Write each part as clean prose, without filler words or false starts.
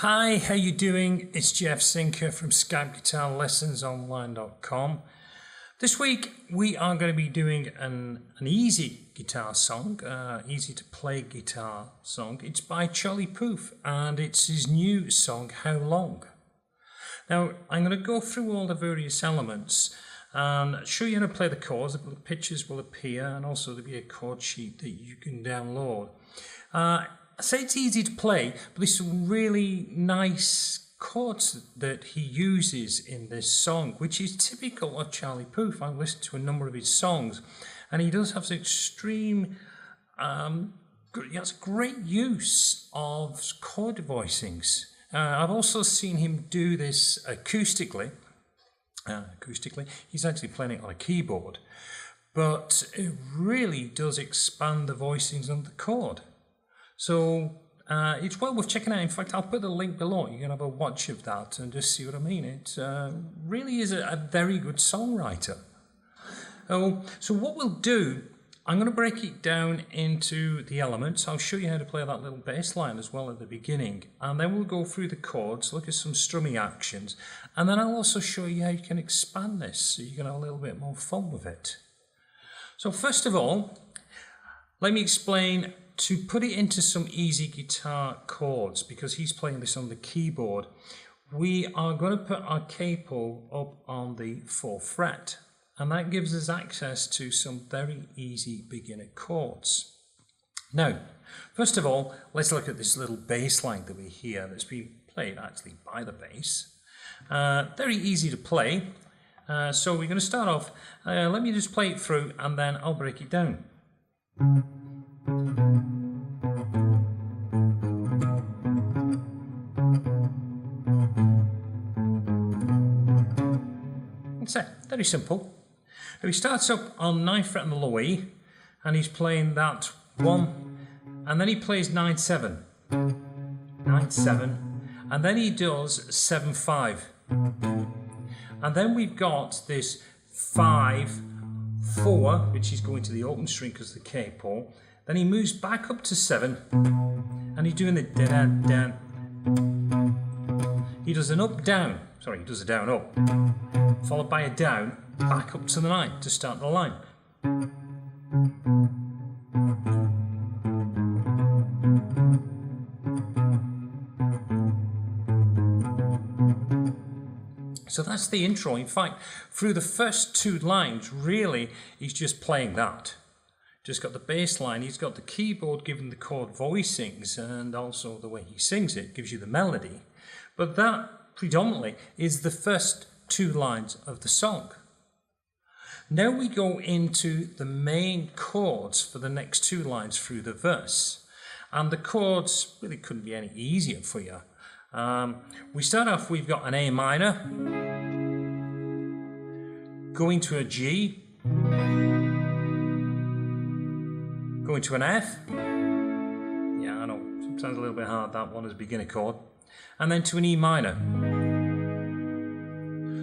Hi, how you doing? It's Jeff Sinker from Skype Guitar Lessons.online.com. This week we are going to be doing an easy guitar song, easy to play guitar song. It's by Charlie Puth and it's his new song, How Long? Now I'm going to go through all the various elements and show you how to play the chords. The pictures will appear and also there'll be a chord sheet that you can download. I say it's easy to play, but there's some really nice chords that he uses in this song, which is typical of Charlie Puth. I've listened to a number of his songs, and he does have some extreme, he has great use of chord voicings. I've also seen him do this acoustically. He's actually playing it on a keyboard, but it really does expand the voicings on the chord. So it's well worth checking out. In fact, I'll put the link below. You can have a watch of that and just see what I mean. It really is a very good songwriter. So what we'll do, I'm going to break it down into the elements. I'll show you how to play that little bass line as well at the beginning. And then we'll go through the chords, look at some strumming actions. And then I'll also show you how you can expand this so you can have a little bit more fun with it. So first of all, let me explain to put it into some easy guitar chords, because he's playing this on the keyboard. We are going to put our capo up on the 4th fret, and that gives us access to some very easy beginner chords. Now, first of all, let's look at this little bass line that we hear that's been played actually by the bass. Very easy to play. So we're going to start off, let me just play it through and then I'll break it down. That's it, very simple. He starts up on 9th fret on the low E, and he's playing that 1, and then he plays 9-7, 9-7, and then he does 7-5, and then we've got this 5-4, which is going to the open string because of the capo. Then he moves back up to 7, and he's doing the da-da-da. He does an up-down, sorry, he does a down-up, followed by a down, back up to the 9 to start the line. So that's the intro. In fact, through the first 2 lines, really, he's just playing that. Just got the bass line, he's got the keyboard giving the chord voicings, and also the way he sings it gives you the melody. But that predominantly is the first 2 lines of the song. Now we go into the main chords for the next 2 lines through the verse. And the chords really couldn't be any easier for you. We start off, we've got an A minor, going to a G, going to an F. Yeah, I know, sometimes a little bit hard, that one as a beginner chord. And then to an E minor.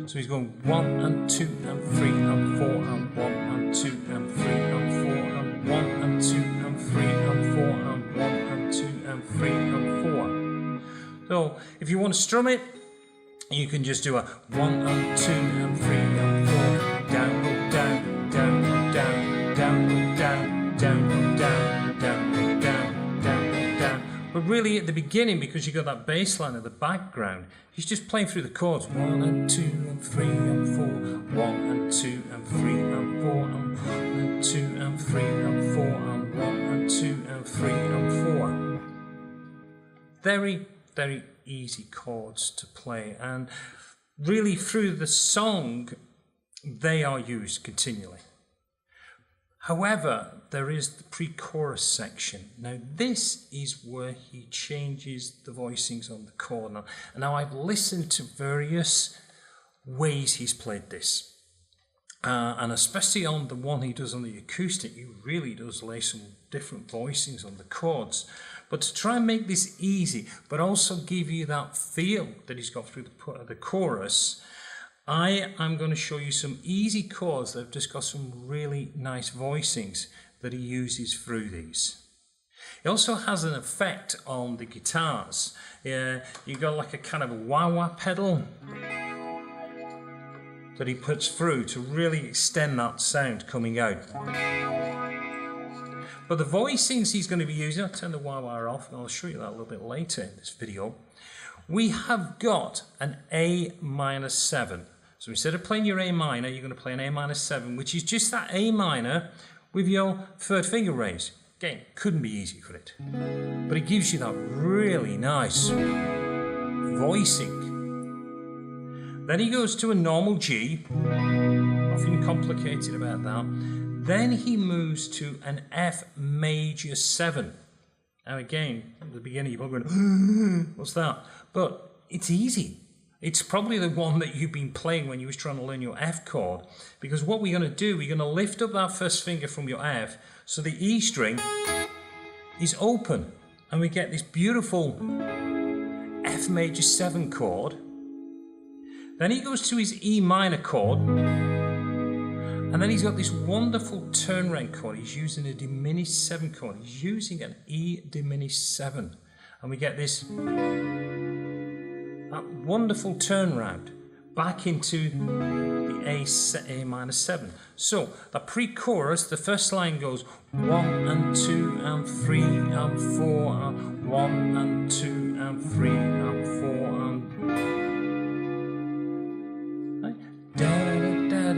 So he's going 1 and 2 and 3 and 4 and 1 and 2 and 3 and 4 and 1 and 2 and 3 and 4 and 1 and 2 and 3 and 4. So if you want to strum it, you can just do a 1 and 2 and 3 and 4, down, go down, down, go down, down, go down, down, go down, down, go down, down, go down. But really at the beginning, because you got that bass line at the background, he's just playing through the chords. 1 and 2 and 3 and 4, 1 and 2 and 3 and 4, and 1 and 2 and 3 and 4, and 1 and 2 and 3 and 4. Very, very easy chords to play, and really through the song they are used continually. However, there is the pre-chorus section. Now this is where he changes the voicings on the chord. Now I've listened to various ways he's played this. And especially on the one he does on the acoustic, he really does lay some different voicings on the chords. But to try and make this easy, but also give you that feel that he's got through the chorus, I am going to show you some easy chords that have just got some really nice voicings that he uses through these. It also has an effect on the guitars. You've got like a kind of a wah-wah pedal that he puts through to really extend that sound coming out. But the voicings he's going to be using, I'll turn the wah-wah off and I'll show you that a little bit later in this video. We have got an A minor 7. So instead of playing your A minor, you're going to play an A minor 7, which is just that A minor with your third finger raised. Again, couldn't be easy for it. But it gives you that really nice voicing. Then he goes to a normal G, nothing complicated about that. Then he moves to an F major 7. Now again, at the beginning you're going, what's that? But it's easy. It's probably the one that you've been playing when you was trying to learn your F chord. Because what we're going to do, we're going to lift up that first finger from your F, so the E string is open. And we get this beautiful F major 7 chord. Then he goes to his E minor chord, and then he's got this wonderful turnaround chord. He's using a diminished 7 chord. He's using an E diminished 7, and we get this that wonderful turnaround back into the A minor 7. So the pre-chorus, the first line goes 1 and 2 and 3 and 4 and 1 and 2 and 3 and 4 and da da da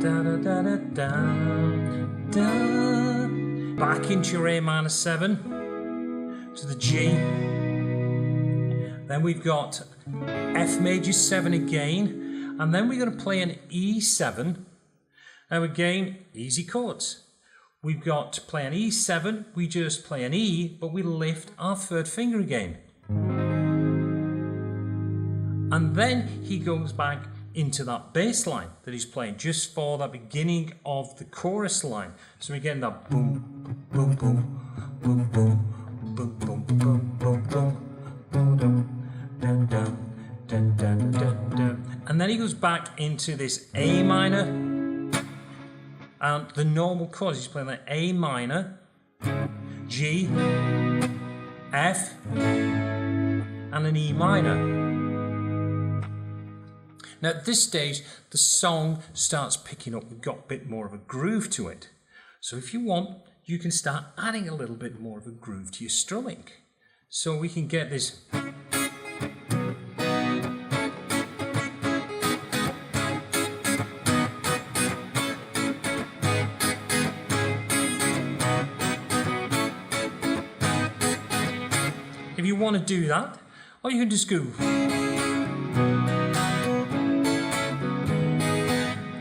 da da da da. Back into your A minor 7 to the G. Then we've got F major 7 again, and then we're going to play an E7. Now again, easy chords. We've got to play an E7, we just play an E, but we lift our third finger again. And then he goes back into that bass line that he's playing just for the beginning of the chorus line. So we get that boom, boom, boom, boom, boom, boom, boom, boom, boom, boom, boom, dun, dun, dun, dun, dun, dun. And then he goes back into this A minor, and the normal chords. He's playing like A minor, G, F, and an E minor. Now at this stage, the song starts picking up. We've got a bit more of a groove to it. So if you want, you can start adding a little bit more of a groove to your strumming. So we can get this. If you want to do that, or you can just go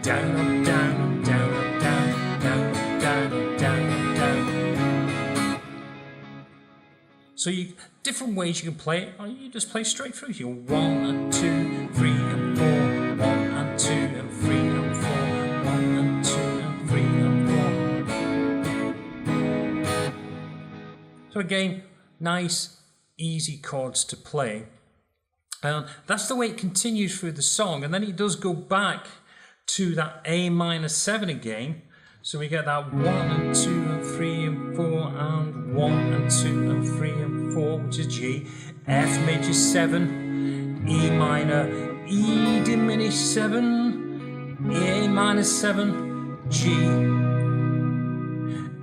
down, down, down, down, down, down, down, down. So different ways you can play it, or you just play straight through. You 1 and 2, 3 and 4, 1 and 2 and 3 and 4, 1 and 2 and 3 and 4. So again, nice, easy chords to play. That's the way it continues through the song, and then it does go back to that A minor 7 again. So we get that 1 and 2 and 3 and 4 and 1 and 2 and 3 and 4, which is G, F major 7, E minor, E diminished 7, A minor 7, G,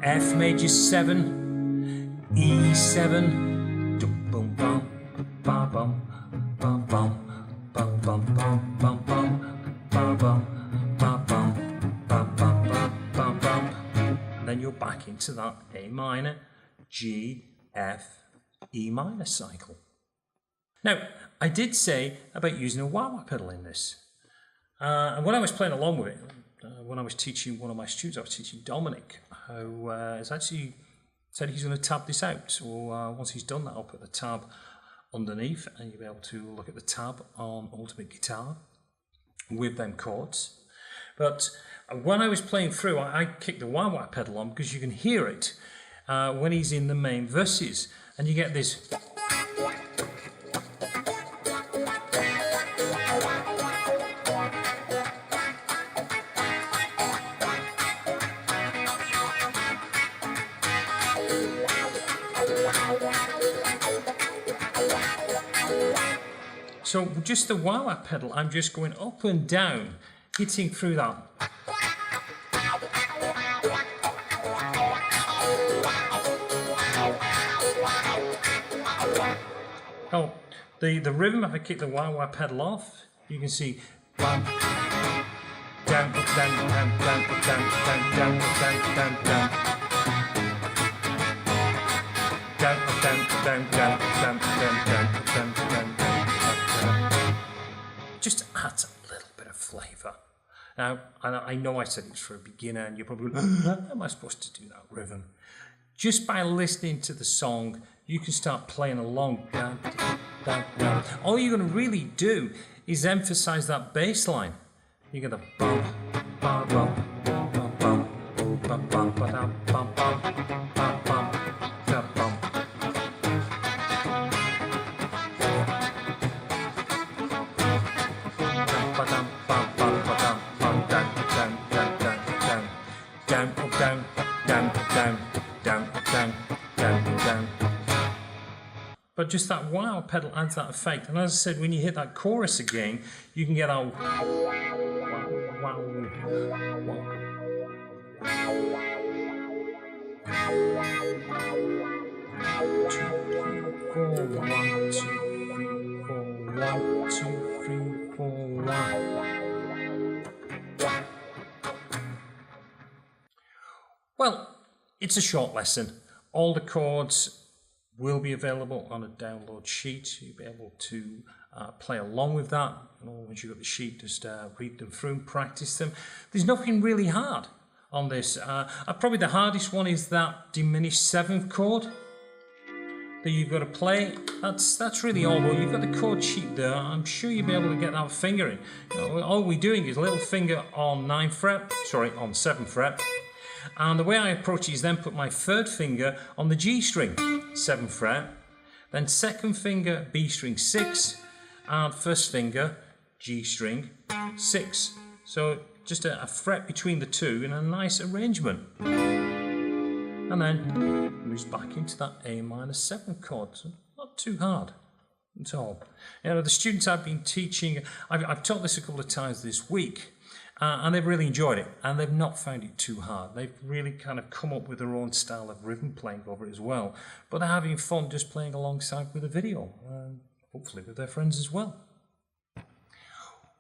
F major 7, E7, boom bum bum bum bum bum bum bum bum bum bum bum bum. And then you're back into that A minor, G, F, E minor cycle. Now, I did say about using a wah-wah pedal in this. And when I was playing along with it, when I was teaching one of my students, I was teaching Dominic, who has actually said he's going to tab this out. So once he's done that, I'll put the tab underneath, and you'll be able to look at the tab on Ultimate Guitar with them chords. But when I was playing through, I kicked the wah-wah pedal on because you can hear it when he's in the main verses, and you get this. So just the wah-wah pedal, I'm just going up and down, hitting through that. Oh, the rhythm, if I kick the wah-wah pedal off, you can see down, down, up, down, down, down, up, down, down, down, up, down, down, down. Down, up, down, down, down, down, down, down, down, down, down. Just adds a little bit of flavour. Now, I know I said it's for a beginner, and you're probably going, how am I supposed to do that rhythm? Just by listening to the song, you can start playing along. Down, down, down. All you're going to really do is emphasise that bass line. You get the bum, bum, bum, bum, bum, bum, bum, bum, bum, bum, bum, bum. Down, up, down, down, down, down, down, down, down. But just that wow pedal adds that effect. And as I said, when you hit that chorus again, you can get that wow, wow, wow. 1, 2, 3, 4, 1, 2, 3, 4, 1. Well, it's a short lesson. All the chords will be available on a download sheet. You'll be able to play along with that. Once you've got the sheet, just read them through and practice them. There's nothing really hard on this. Probably the hardest one is that diminished 7th chord that you've got to play. That's really all. Well, you've got the chord sheet there. I'm sure you'll be able to get that fingering. All we're doing is a little finger on 9th fret, sorry, on 7th fret. And the way I approach it is then put my 3rd finger on the G string, 7th fret, then 2nd finger, B string 6, and 1st finger, G string 6. So just a fret between the two in a nice arrangement. And then moves back into that A minor 7th chord. So not too hard at all. The students I've been teaching, I've taught this a couple of times this week. And they've really enjoyed it, and they've not found it too hard. They've really kind of come up with their own style of rhythm playing over it as well. But they're having fun just playing alongside with a video, and hopefully with their friends as well.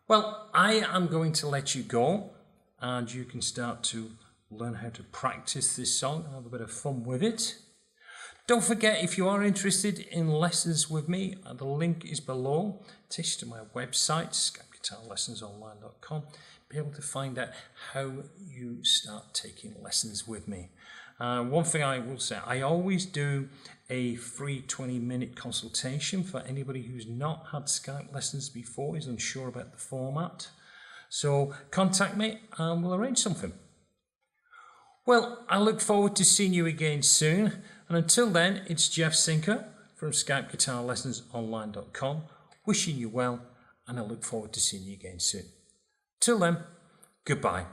Well, I am going to let you go, and you can start to learn how to practice this song and have a bit of fun with it. Don't forget, if you are interested in lessons with me, the link is below. It takes you to my website, SkypeGuitarLessonsOnline.com. Be able to find out how you start taking lessons with me. One thing I will say, I always do a free 20-minute consultation for anybody who's not had Skype lessons before, is unsure about the format. So contact me and we'll arrange something. Well, I look forward to seeing you again soon. And until then, it's Jeff Sinker from SkypeGuitarLessonsOnline.com wishing you well, and I look forward to seeing you again soon. Till then, goodbye.